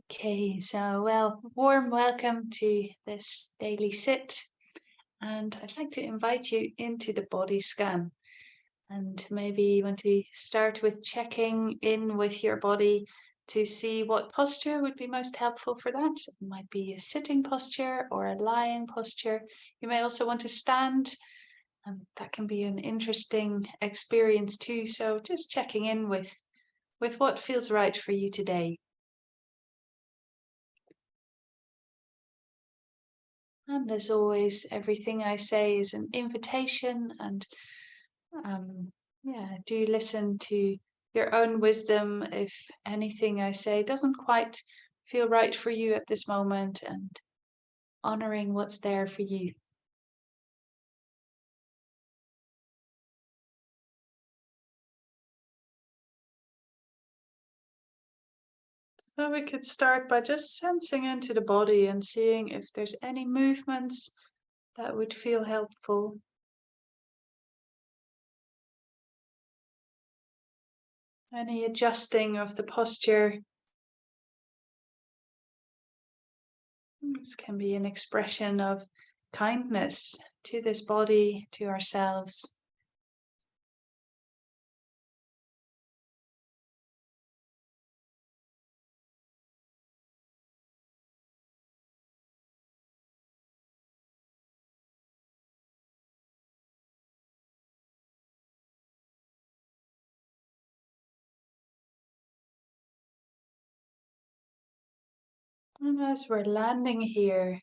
Okay, so warm welcome to this daily sit, and I'd like to invite you into the body scan. And maybe you want to start with checking in with your body to see what posture would be most helpful for that. It might be a sitting posture or a lying posture. You may also want to stand, and that can be an interesting experience too. So just checking in with what feels right for you today. And as always, everything I say is an invitation, and do listen to your own wisdom if anything I say doesn't quite feel right for you at this moment, and honoring what's there for you. So we could start by just sensing into the body and seeing if there's any movements that would feel helpful. Any adjusting of the posture. This can be an expression of kindness to this body, to ourselves. And as we're landing here,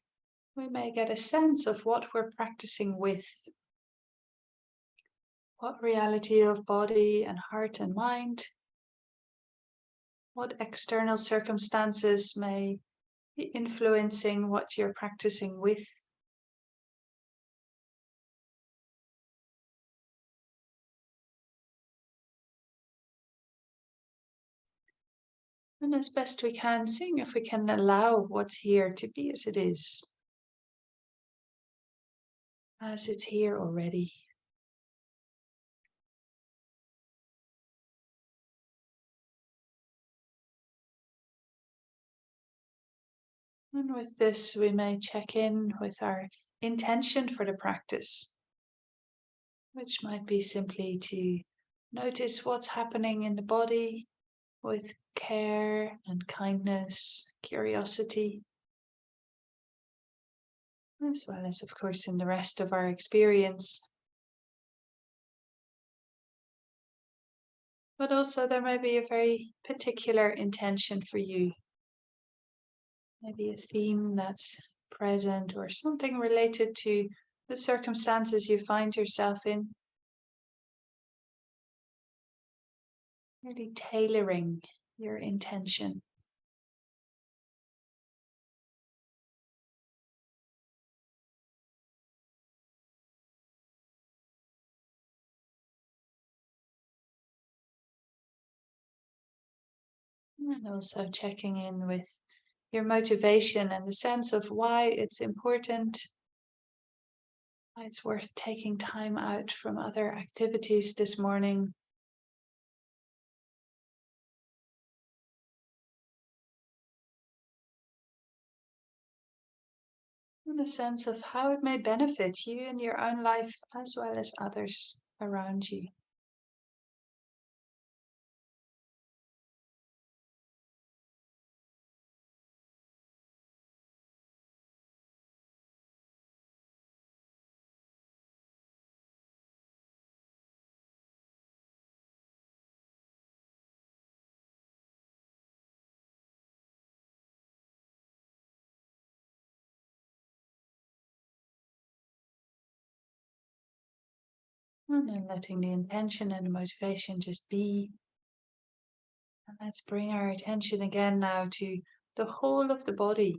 we may get a sense of what we're practicing with. What reality of body and heart and mind? What external circumstances may be influencing what you're practicing with? And as best we can, seeing if we can allow what's here to be as it's here already. And with this, we may check in with our intention for the practice, which might be simply to notice what's happening in the body with care and kindness, curiosity, as well as, of course, in the rest of our experience. But also, there may be a very particular intention for you, maybe a theme that's present or something related to the circumstances you find yourself in. Really tailoring your intention. And also checking in with your motivation and the sense of why it's important, why it's worth taking time out from other activities this morning. And a sense of how it may benefit you in your own life as well as others around you. And then letting the intention and the motivation just be. And let's bring our attention again now to the whole of the body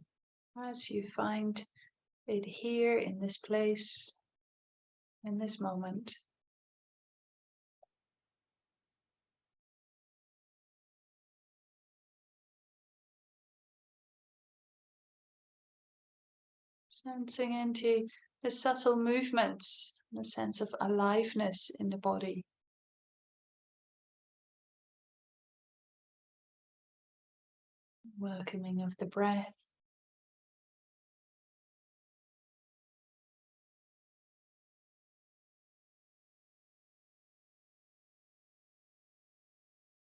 as you find it here in this place, in this moment. Sensing into the subtle movements, the sense of aliveness in the body. welcoming of the breath.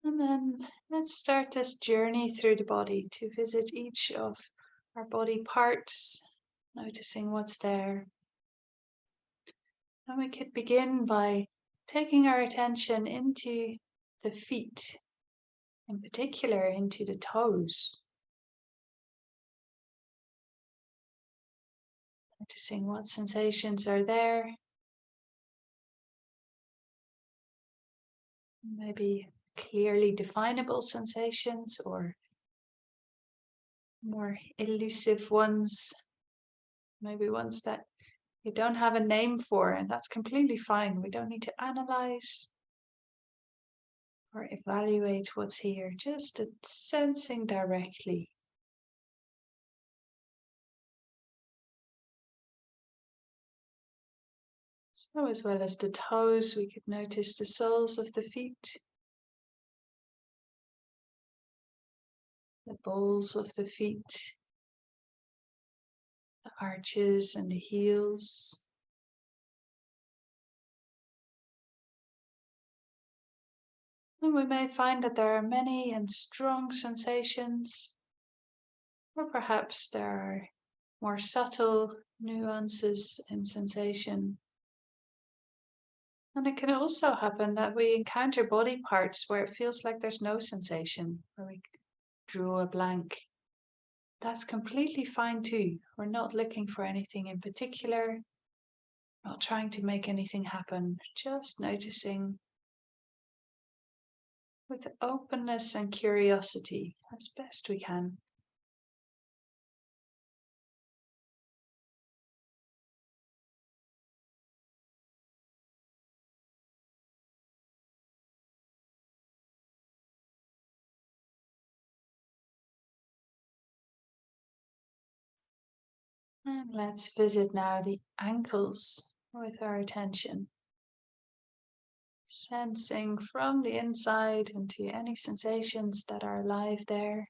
And then let's start this journey through the body to visit each of our body parts, noticing what's there. And we could begin by taking our attention into the feet, in particular into the toes. Noticing what sensations are there. Maybe clearly definable sensations or more elusive ones. Maybe ones that you don't have a name for, and that's completely fine. We don't need to analyze or evaluate what's here, just sensing directly. So, as well as the toes, we could notice the soles of the feet, the balls of the feet, the arches and the heels. And we may find that there are many and strong sensations, or perhaps there are more subtle nuances in sensation. And it can also happen that we encounter body parts where it feels like there's no sensation, where we draw a blank. That's completely fine too. We're not looking for anything in particular, not trying to make anything happen, just noticing with openness and curiosity as best we can. And let's visit now the ankles with our attention. Sensing from the inside into any sensations that are alive there.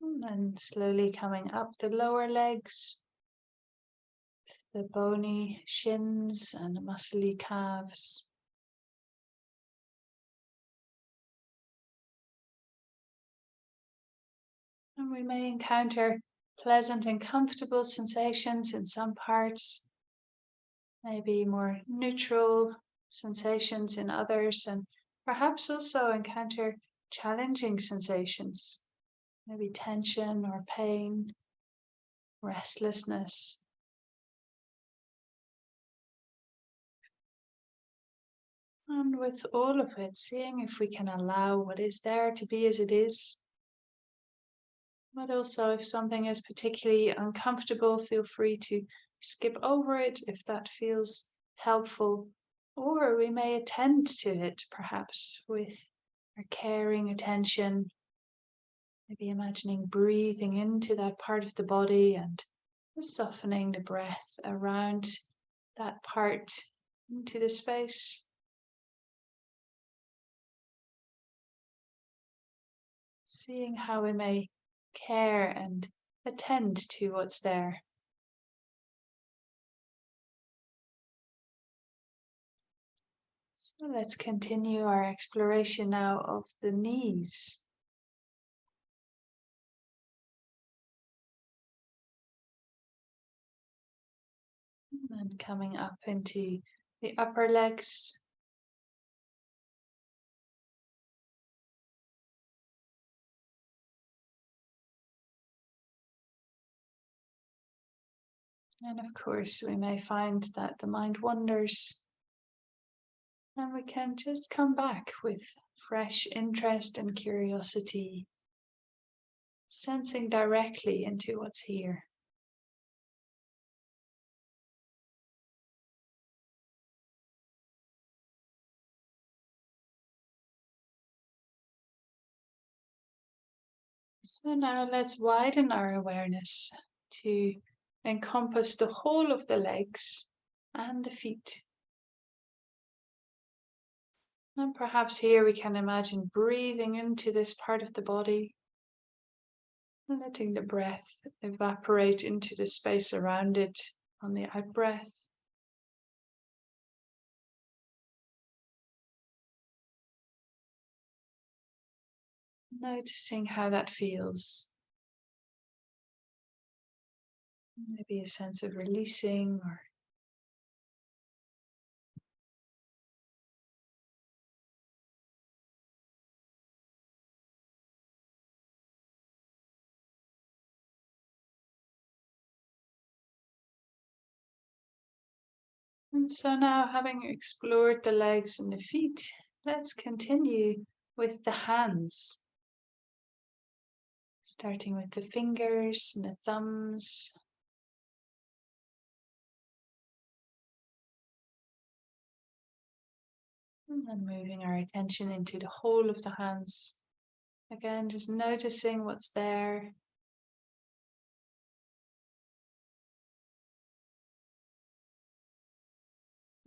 And then slowly coming up the lower legs, the bony shins and the muscly calves. And we may encounter pleasant and comfortable sensations in some parts, maybe more neutral sensations in others, and perhaps also encounter challenging sensations, maybe tension or pain, restlessness. And with all of it, seeing if we can allow what is there to be as it is. But also, if something is particularly uncomfortable, feel free to skip over it if that feels helpful. Or we may attend to it, perhaps, with our caring attention. Maybe imagining breathing into that part of the body and softening the breath around that part into the space. Seeing how we may care and attend to what's there. So let's continue our exploration now of the knees. And coming up into the upper legs. And of course, we may find that the mind wanders. And we can just come back with fresh interest and curiosity, sensing directly into what's here. So now let's widen our awareness to encompass the whole of the legs and the feet. And perhaps here we can imagine breathing into this part of the body and letting the breath evaporate into the space around it on the out breath. Noticing how that feels. Maybe a sense of releasing or and so now, having explored the legs and the feet, let's continue with the hands. Starting with the fingers and the thumbs. And then moving our attention into the whole of the hands. Again, just noticing what's there.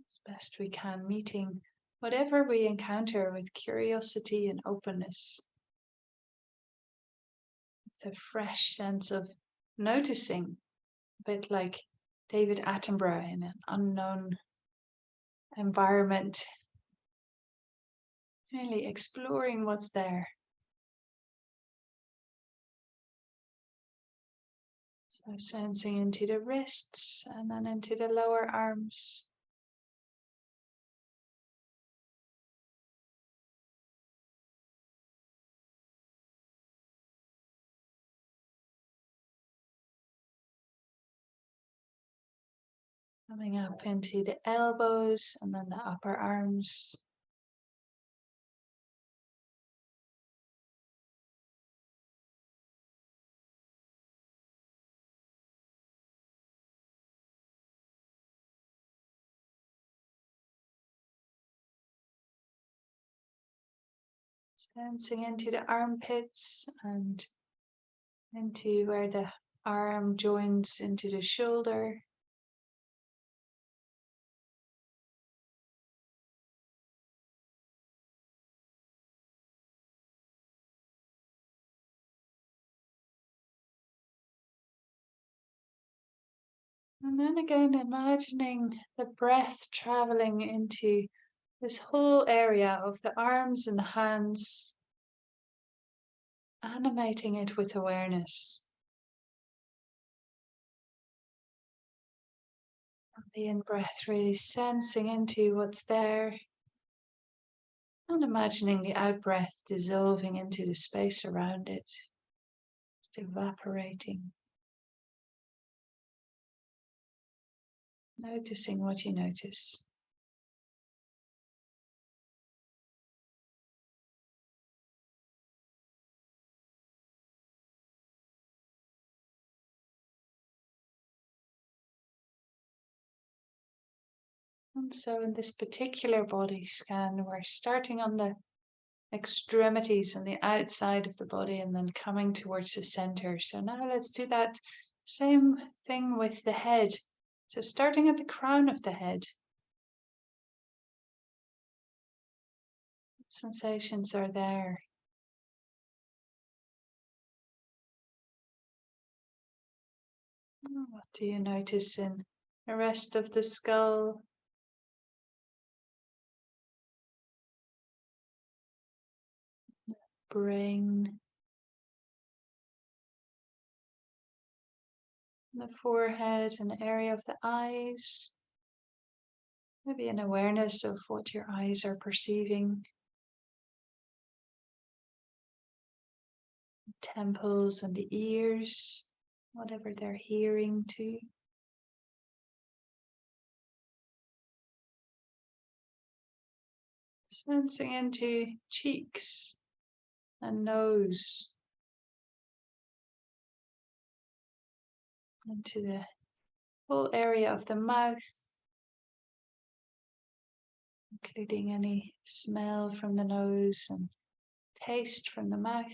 As best we can, meeting whatever we encounter with curiosity and openness. It's a fresh sense of noticing, a bit like David Attenborough in an unknown environment, really exploring what's there. So sensing into the wrists and then into the lower arms. Coming up into the elbows and then the upper arms. Sensing into the armpits and into where the arm joins into the shoulder. And then again, imagining the breath traveling into this whole area of the arms and the hands, animating it with awareness. The in-breath really sensing into what's there and imagining the out-breath dissolving into the space around it, just evaporating. Noticing what you notice. And so in this particular body scan, we're starting on the extremities on the outside of the body and then coming towards the center. So now let's do that same thing with the head. So starting at the crown of the head. What sensations are there? What do you notice in the rest of the skull? Brain, the forehead, and the area of the eyes. Maybe an awareness of what your eyes are perceiving. Temples and the ears, whatever they're hearing too. Sensing into cheeks and nose, into the whole area of the mouth, including any smell from the nose and taste from the mouth.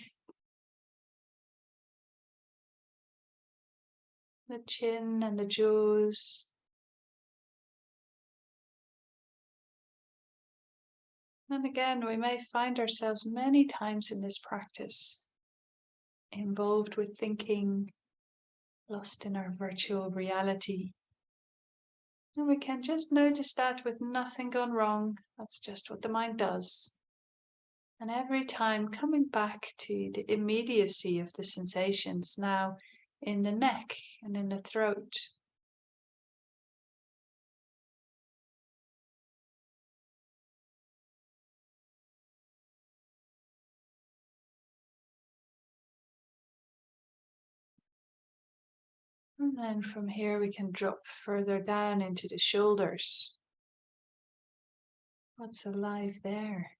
The chin and the jaws. And again, we may find ourselves many times in this practice involved with thinking, lost in our virtual reality. And we can just notice that with nothing gone wrong. That's just what the mind does. And every time coming back to the immediacy of the sensations now in the neck and in the throat. And then from here we can drop further down into the shoulders. What's alive there?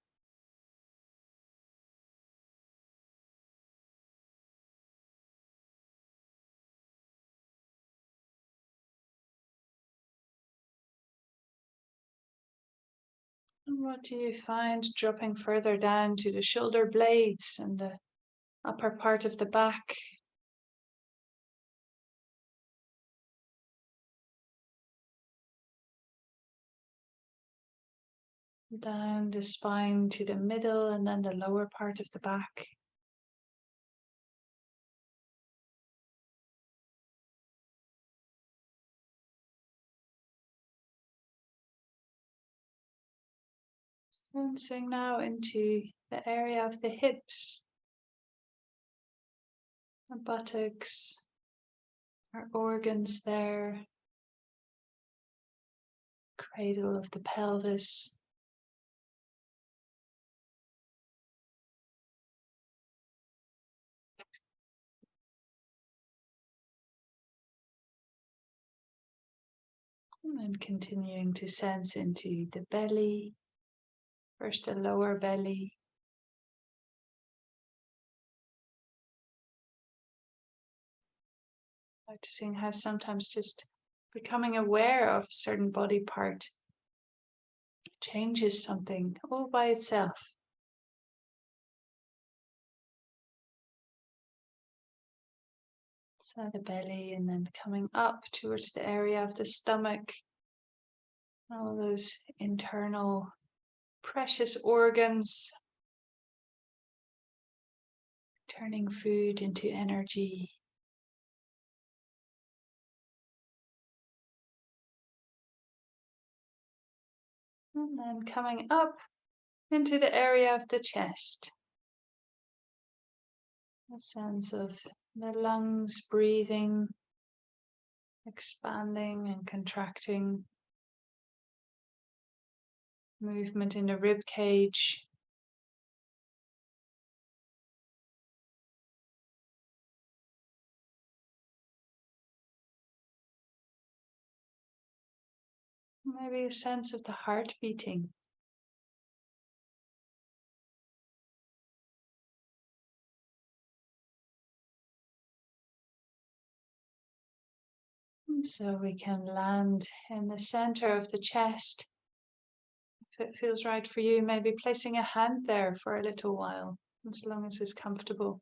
And what do you find dropping further down to the shoulder blades and the upper part of the back? Down the spine to the middle and then the lower part of the back. Sensing now into the area of the hips, the buttocks, our organs there, cradle of the pelvis. And then continuing to sense into the belly, first the lower belly, noticing how sometimes just becoming aware of a certain body part changes something all by itself. So the belly, and then coming up towards the area of the stomach, all those internal precious organs, turning food into energy. And then coming up into the area of the chest. A sense of the lungs breathing, expanding and contracting. Movement in the rib cage. Maybe a sense of the heart beating. And so we can land in the center of the chest. If it feels right for you, maybe placing a hand there for a little while, as long as it's comfortable.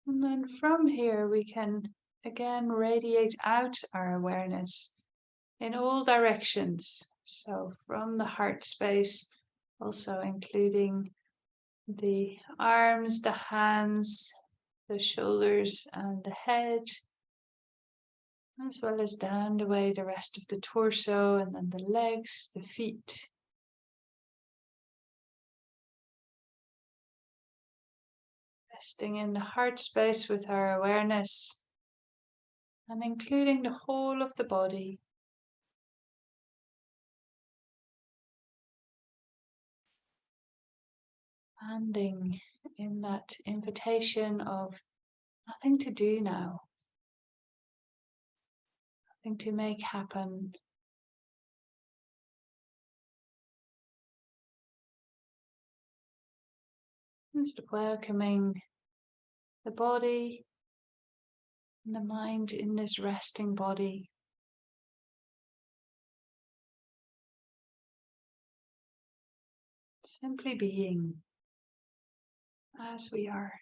And then from here, we can again radiate out our awareness in all directions. So from the heart space, also including the arms, the hands, the shoulders, and the head, as well as down the way the rest of the torso, and then the legs, the feet. Resting in the heart space with our awareness and including the whole of the body. Landing in that invitation of nothing to do now, nothing to make happen. Just welcoming the body and the mind in this resting body. Simply being as we are.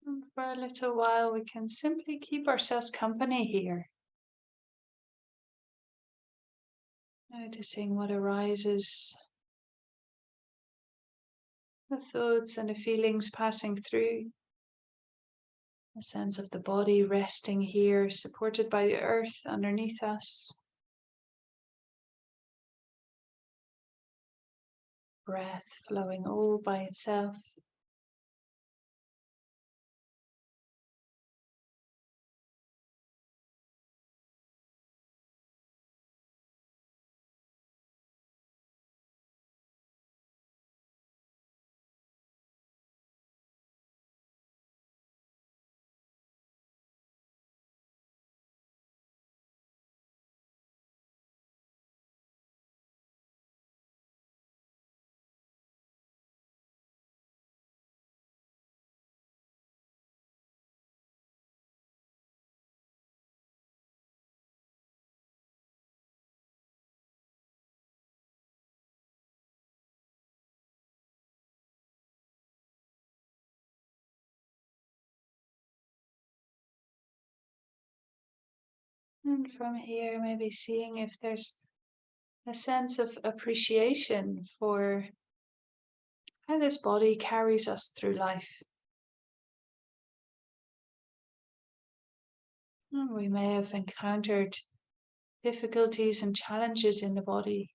And for a little while, we can simply keep ourselves company here, noticing what arises, the thoughts and the feelings passing through, a sense of the body resting here, supported by the earth underneath us. Breath flowing all by itself. And from here, maybe seeing if there's a sense of appreciation for how this body carries us through life. And we may have encountered difficulties and challenges in the body.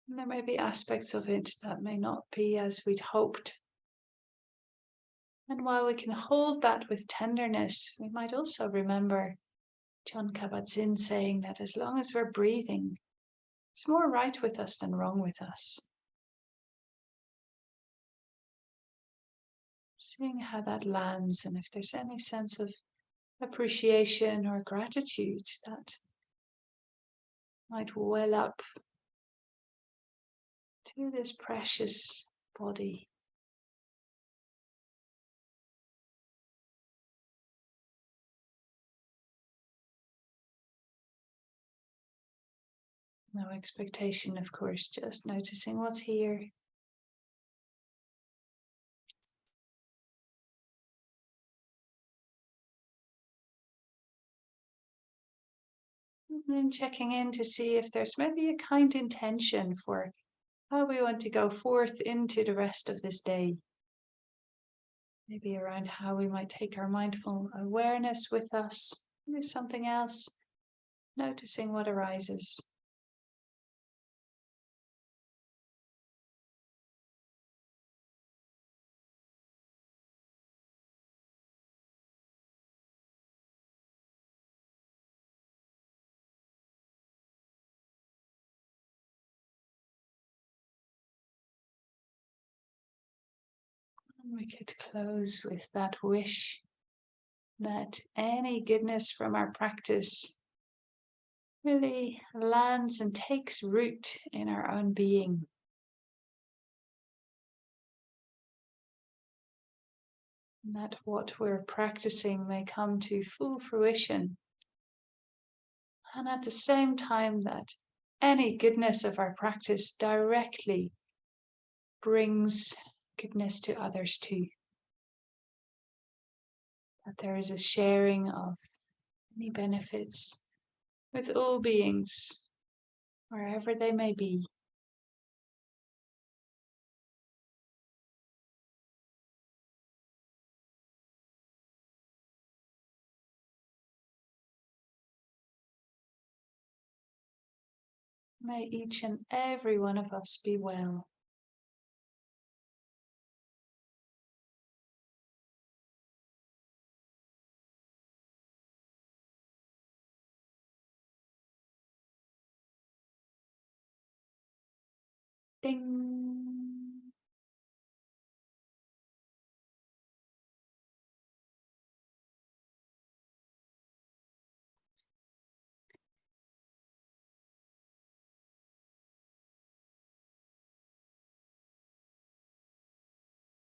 And there may be aspects of it that may not be as we'd hoped. And while we can hold that with tenderness, we might also remember John Kabat-Zinn saying that as long as we're breathing, there's more right with us than wrong with us. Seeing how that lands and if there's any sense of appreciation or gratitude that might well up to this precious body. No expectation, of course, just noticing what's here. And then checking in to see if there's maybe a kind intention for how we want to go forth into the rest of this day. Maybe around how we might take our mindful awareness with us, maybe something else, noticing what arises. And we could close with that wish that any goodness from our practice really lands and takes root in our own being. And that what we're practicing may come to full fruition. And at the same time, that any goodness of our practice directly brings goodness to others too. That there is a sharing of any benefits with all beings, wherever they may be. May each and every one of us be well. Ding.